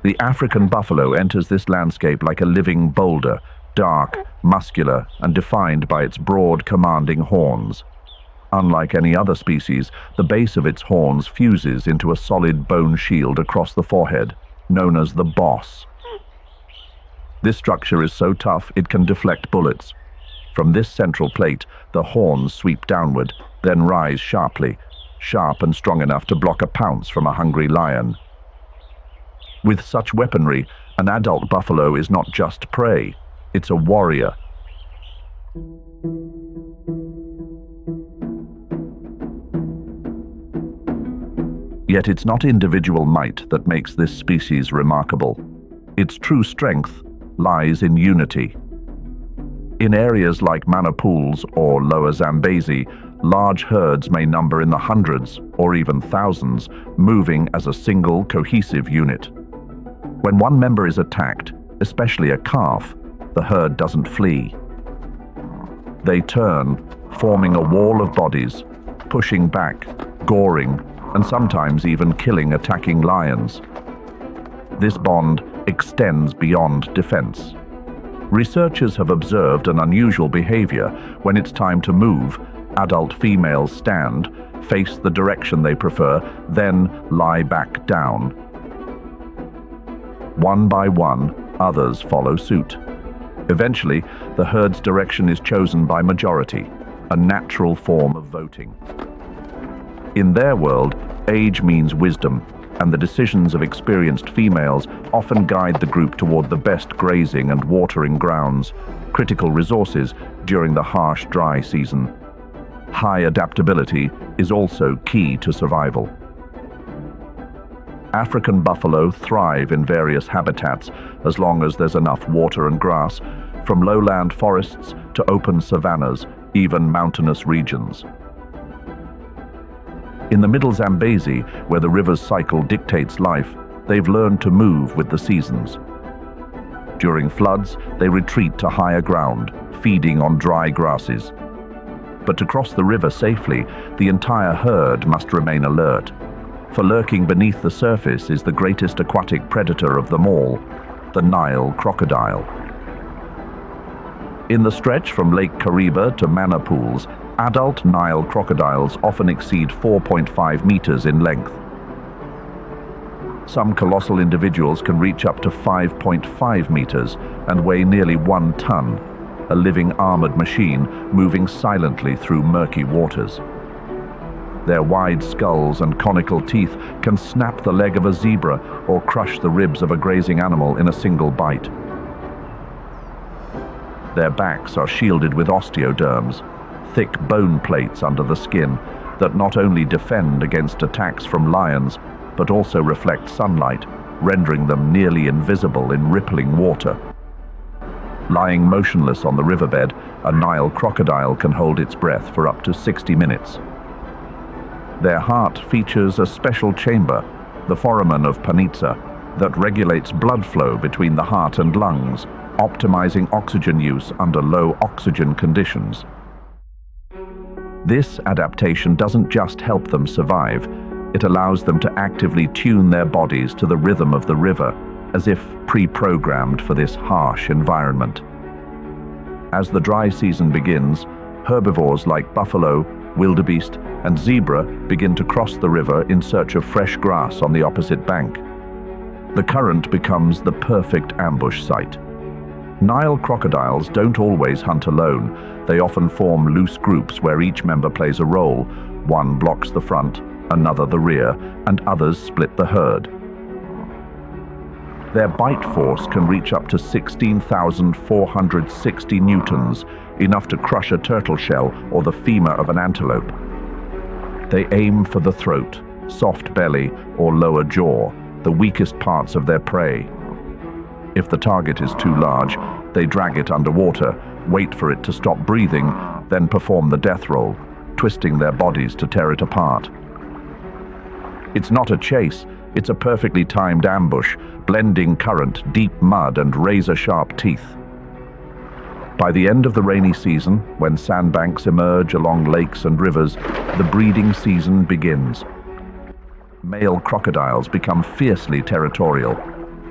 The African buffalo enters this landscape like a living boulder, dark, muscular, and defined by its broad, commanding horns. Unlike any other species, the base of its horns fuses into a solid bone shield across the forehead, known as the boss. This structure is so tough it can deflect bullets. From this central plate, the horns sweep downward, then rise sharply, sharp and strong enough to block a pounce from a hungry lion. With such weaponry, an adult buffalo is not just prey, it's a warrior. Yet it's not individual might that makes this species remarkable. Its true strength lies in unity. In areas like Mana Pools or Lower Zambezi, large herds may number in the hundreds or even thousands, moving as a single cohesive unit. When one member is attacked, especially a calf, the herd doesn't flee. They turn, forming a wall of bodies, pushing back, goring, and sometimes even killing attacking lions. This bond extends beyond defense. Researchers have observed an unusual behavior. When it's time to move, adult females stand, face the direction they prefer, then lie back down. One by one, others follow suit. Eventually, the herd's direction is chosen by majority, a natural form of voting. In their world, age means wisdom, and the decisions of experienced females often guide the group toward the best grazing and watering grounds, critical resources during the harsh, dry season. High adaptability is also key to survival. African buffalo thrive in various habitats as long as there's enough water and grass, from lowland forests to open savannas, even mountainous regions. In the middle Zambezi, where the river's cycle dictates life, they've learned to move with the seasons. During floods, they retreat to higher ground, feeding on dry grasses. But to cross the river safely, the entire herd must remain alert. For lurking beneath the surface is the greatest aquatic predator of them all, the Nile crocodile. In the stretch from Lake Kariba to Mana Pools, adult Nile crocodiles often exceed 4.5 meters in length. Some colossal individuals can reach up to 5.5 meters and weigh nearly 1 ton, a living armored machine moving silently through murky waters. Their wide skulls and conical teeth can snap the leg of a zebra or crush the ribs of a grazing animal in a single bite. Their backs are shielded with osteoderms, thick bone plates under the skin that not only defend against attacks from lions, but also reflect sunlight, rendering them nearly invisible in rippling water. Lying motionless on the riverbed, a Nile crocodile can hold its breath for up to 60 minutes. Their heart features a special chamber, the foramen of Panizza, that regulates blood flow between the heart and lungs, optimizing oxygen use under low oxygen conditions. This adaptation doesn't just help them survive, it allows them to actively tune their bodies to the rhythm of the river, as if pre-programmed for this harsh environment. As the dry season begins, herbivores like buffalo, wildebeest, and zebra begin to cross the river in search of fresh grass on the opposite bank. The current becomes the perfect ambush site. Nile crocodiles don't always hunt alone. They often form loose groups where each member plays a role. One blocks the front, another the rear, and others split the herd. Their bite force can reach up to 16,460 newtons, enough to crush a turtle shell or the femur of an antelope. They aim for the throat, soft belly, or lower jaw, the weakest parts of their prey. If the target is too large, they drag it underwater, wait for it to stop breathing, then perform the death roll, twisting their bodies to tear it apart. It's not a chase, it's a perfectly timed ambush, blending current, deep mud, and razor-sharp teeth. By the end of the rainy season, when sandbanks emerge along lakes and rivers, the breeding season begins. Male crocodiles become fiercely territorial.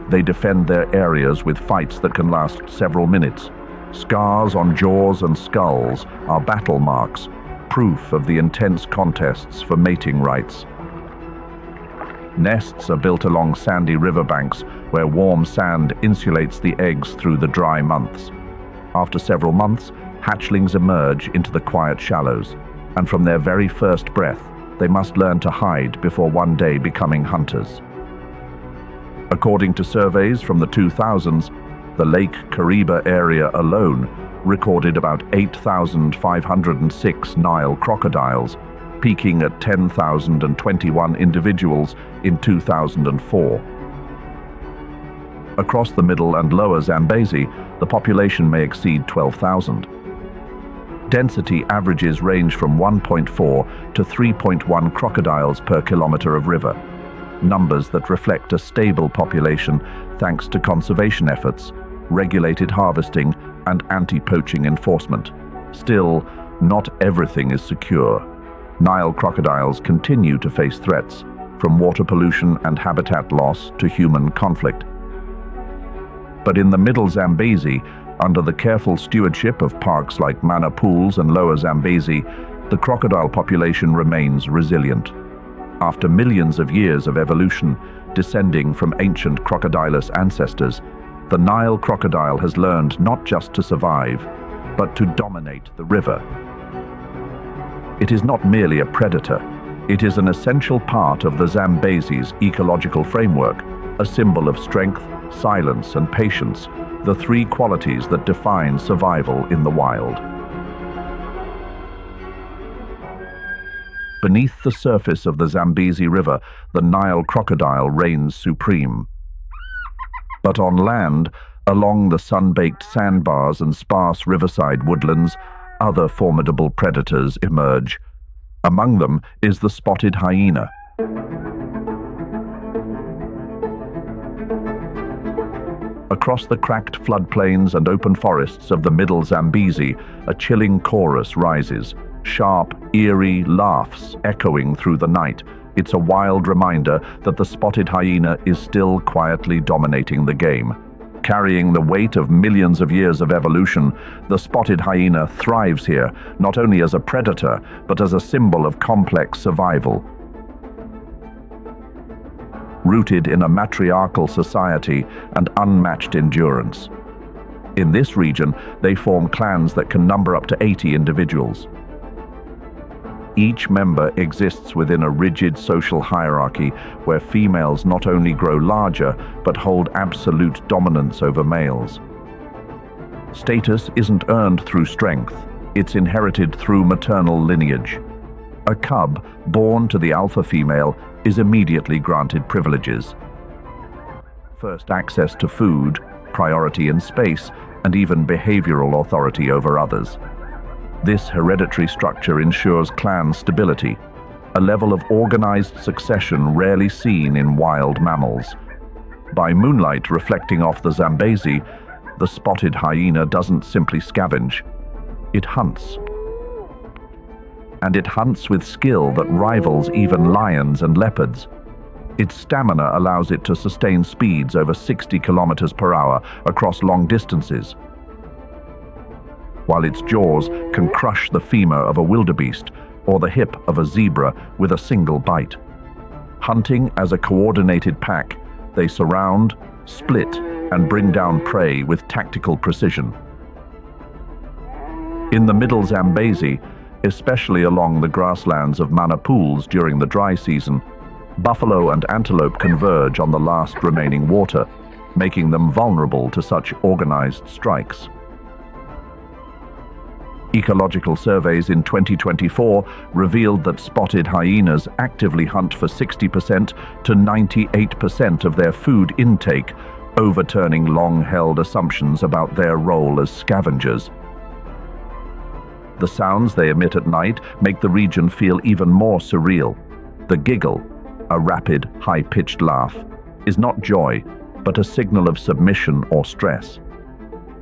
They defend their areas with fights that can last several minutes. Scars on jaws and skulls are battle marks, proof of the intense contests for mating rights. Nests are built along sandy riverbanks where warm sand insulates the eggs through the dry months. After several months, hatchlings emerge into the quiet shallows, and from their very first breath, they must learn to hide before one day becoming hunters. According to surveys from the 2000s, the Lake Kariba area alone recorded about 8,506 Nile crocodiles, peaking at 10,021 individuals in 2004. Across the middle and lower Zambezi, the population may exceed 12,000. Density averages range from 1.4 to 3.1 crocodiles per kilometer of river, numbers that reflect a stable population thanks to conservation efforts, regulated harvesting, and anti-poaching enforcement. Still, not everything is secure. Nile crocodiles continue to face threats, from water pollution and habitat loss to human conflict. But in the middle Zambezi, under the careful stewardship of parks like Mana Pools and Lower Zambezi, the crocodile population remains resilient. After millions of years of evolution, descending from ancient crocodilous ancestors, the Nile crocodile has learned not just to survive, but to dominate the river. It is not merely a predator. It is an essential part of the Zambezi's ecological framework, a symbol of strength, silence, and patience, the three qualities that define survival in the wild. Beneath the surface of the Zambezi River, the Nile crocodile reigns supreme. But on land, along the sun-baked sandbars and sparse riverside woodlands, other formidable predators emerge. Among them is the spotted hyena. Across the cracked floodplains and open forests of the middle Zambezi, a chilling chorus rises, sharp, eerie laughs echoing through the night. It's a wild reminder that the spotted hyena is still quietly dominating the game. Carrying the weight of millions of years of evolution, the spotted hyena thrives here, not only as a predator, but as a symbol of complex survival. Rooted in a matriarchal society and unmatched endurance. In this region, they form clans that can number up to 80 individuals. Each member exists within a rigid social hierarchy where females not only grow larger, but hold absolute dominance over males. Status isn't earned through strength, it's inherited through maternal lineage. A cub born to the alpha female is immediately granted privileges. First access to food, priority in space, and even behavioral authority over others. This hereditary structure ensures clan stability, a level of organized succession rarely seen in wild mammals. By moonlight reflecting off the Zambezi, the spotted hyena doesn't simply scavenge, it hunts. And it hunts with skill that rivals even lions and leopards. Its stamina allows it to sustain speeds over 60 kilometers per hour across long distances, while its jaws can crush the femur of a wildebeest or the hip of a zebra with a single bite. Hunting as a coordinated pack, they surround, split, and bring down prey with tactical precision. In the middle Zambezi, especially along the grasslands of Mana Pools during the dry season, buffalo and antelope converge on the last remaining water, making them vulnerable to such organized strikes. Ecological surveys in 2024 revealed that spotted hyenas actively hunt for 60% to 98% of their food intake, overturning long-held assumptions about their role as scavengers. The sounds they emit at night make the region feel even more surreal. The giggle, a rapid, high-pitched laugh, is not joy, but a signal of submission or stress.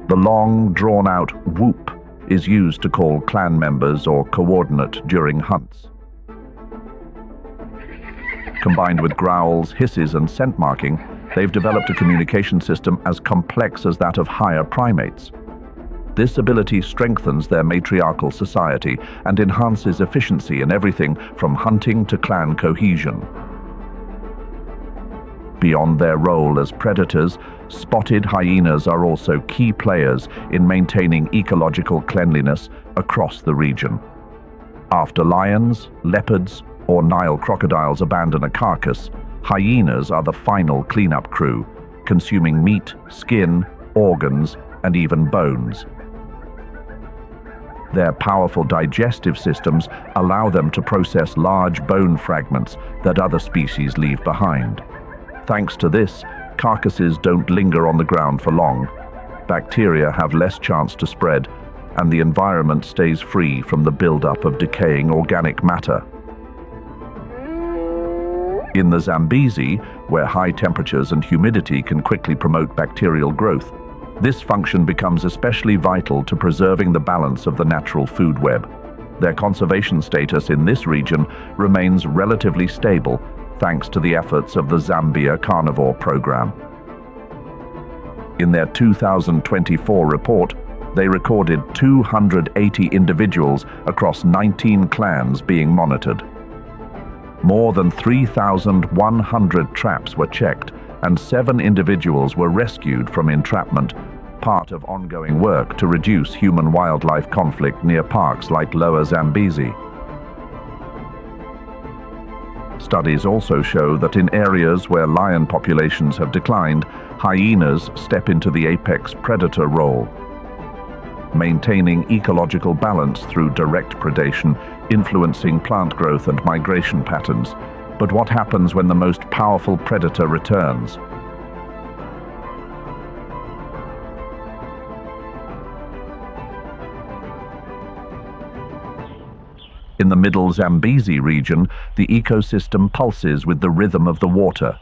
The long, drawn-out whoop is used to call clan members or coordinate during hunts. Combined with growls, hisses, and scent marking, they've developed a communication system as complex as that of higher primates. This ability strengthens their matriarchal society and enhances efficiency in everything from hunting to clan cohesion. Beyond their role as predators, spotted hyenas are also key players in maintaining ecological cleanliness across the region. After lions, leopards, or Nile crocodiles abandon a carcass, hyenas are the final cleanup crew, consuming meat, skin, organs, and even bones. Their powerful digestive systems allow them to process large bone fragments that other species leave behind. Thanks to this, carcasses don't linger on the ground for long. Bacteria have less chance to spread, and the environment stays free from the buildup of decaying organic matter. In the Zambezi, where high temperatures and humidity can quickly promote bacterial growth, this function becomes especially vital to preserving the balance of the natural food web. Their conservation status in this region remains relatively stable thanks to the efforts of the Zambia Carnivore Program. In their 2024 report, they recorded 280 individuals across 19 clans being monitored. More than 3,100 traps were checked, and 7 individuals were rescued from entrapment, part of ongoing work to reduce human-wildlife conflict near parks like Lower Zambezi. Studies also show that in areas where lion populations have declined, hyenas step into the apex predator role, maintaining ecological balance through direct predation, influencing plant growth and migration patterns. But what happens when the most powerful predator returns? In the middle Zambezi region, the ecosystem pulses with the rhythm of the water.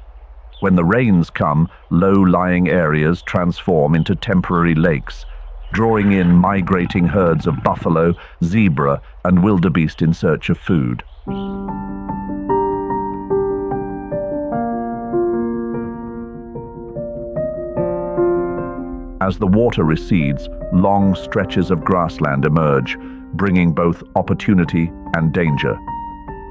When the rains come, low-lying areas transform into temporary lakes, drawing in migrating herds of buffalo, zebra, and wildebeest in search of food. As the water recedes, long stretches of grassland emerge, bringing both opportunity and danger.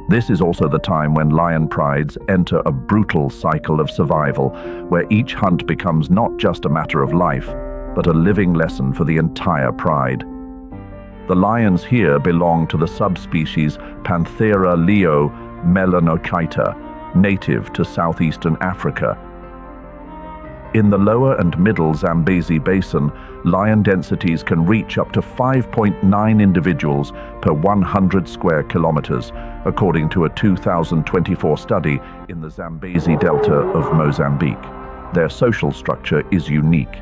This is also the time when lion prides enter a brutal cycle of survival, where each hunt becomes not just a matter of life, but a living lesson for the entire pride. The lions here belong to the subspecies Panthera leo melanochaeta, native to southeastern Africa. In the lower and middle Zambezi basin, lion densities can reach up to 5.9 individuals per 100 square kilometers, according to a 2024 study in the Zambezi Delta of Mozambique. Their social structure is unique.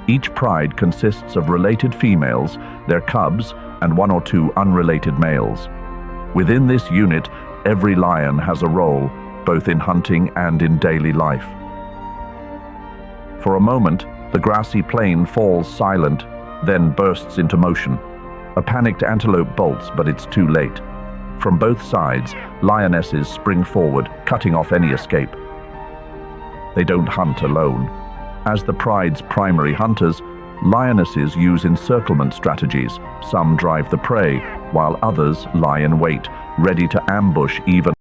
Each pride consists of related females, their cubs, and 1 or 2 unrelated males. Within this unit, every lion has a role, both in hunting and in daily life. For a moment, the grassy plain falls silent, then bursts into motion. A panicked antelope bolts, but it's too late. From both sides, lionesses spring forward, cutting off any escape. They don't hunt alone. As the pride's primary hunters, lionesses use encirclement strategies. Some drive the prey, while others lie in wait, ready to ambush even